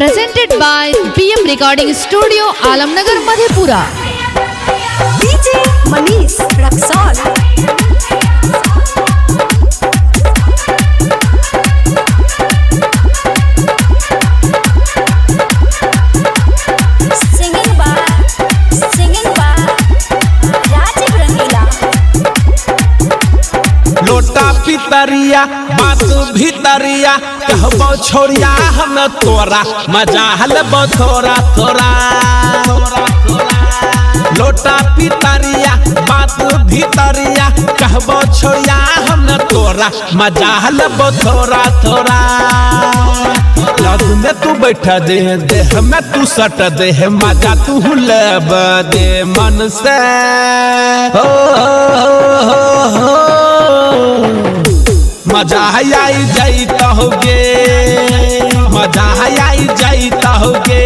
presented by PM Recording Studio, Alamnagar, Madhepura. DJ Manish Raksol. Singing by Rajiv Rangila. लोटा पितरिया बात भितरिया कहबो छोड़िया हम तोरा मजा हलबो थोड़ा थोड़ा। लोटा पितरिया बात भितरिया कहबो छोड़िया हम तोरा मजा हलबो थोड़ा थोड़ा। लग में तू बैठा दे देह में तू सट दे मजा तू लब दे मन से। मजा आई जाता होगे, मजा आई जाता होगे।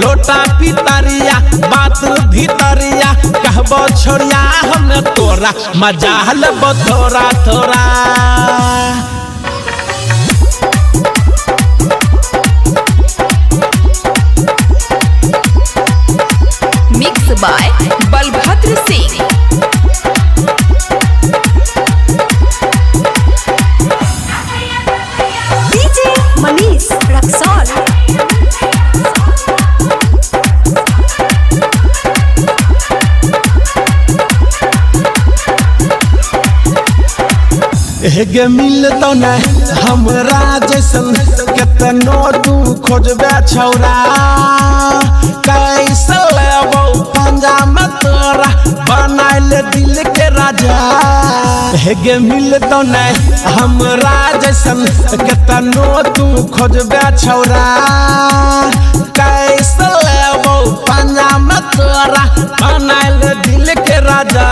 लोटा पितरिया बात भितरिया कहबो छोड़िया हम तोरा मजा हलबो थोड़ा थोड़ा। Mixed by Balbhadra Singh. DJ Manish Raksol. एगे मिलतो न हमरा जैसन केतनो तू खोजबे छौरा। कैसे लेबो पंजा में तोरा बनाइल दिल के राजा। एगे मिलतो न हमरा जैसन केतनो तू खोजबे छौरा। कैसे लेबो पंजा में तोरा बनाइल दिल के राजा।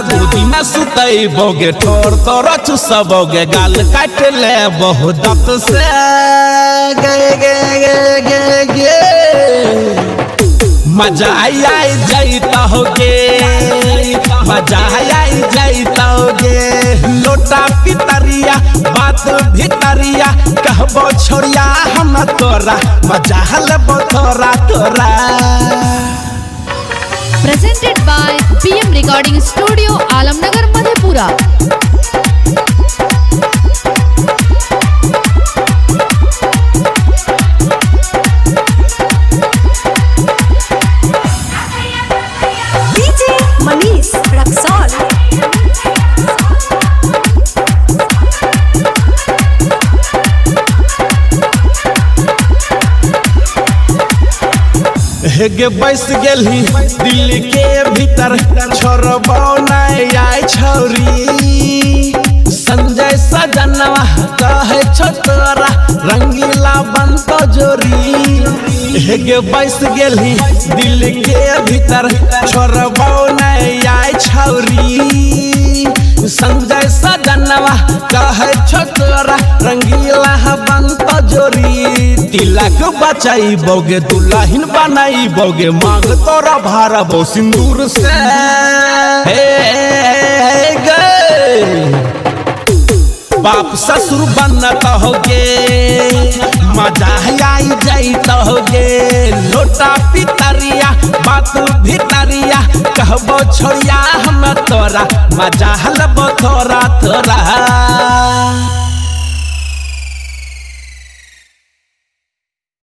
गोदी में सुतई बोगे ठोर तोरा चुसबोगे गाल काट ले बहु दत से। गे गे गे गे गे मजा आई जाता होगे, मजा आई जाता होगे। लोटा पितरिया बात भितरिया कहबो छोड़िया हम तोरा मजा हलबो थोड़ा थोड़ा। Presented by PM Recording Studio, Alamnagar, Madhepura. DJ Manish Raksol. हेगे बैस गेली दिल के भीतर छोड़बो नहीं आई छौरी। संजय सजनवा कहे छो तोरा रंगीला बनतो जोरी। हेगे बैस गेली दिल के भीतर छोड़बो नहीं आई छौरी। संजय सजनवा कहे छो तोरा रंगीला बनतो जोरी। तिलक बचाई बोगे दुल्हन बनाई बोगे मांग तोरा भरबो सिंदूर से। हे गे बाप ससुर बनता होगे, मजा आई जाता होगे। लोटा पितरिया बात भितरिया कहबो छोड़िया हम तोरा मजा हलबो थोड़ा थोड़ा।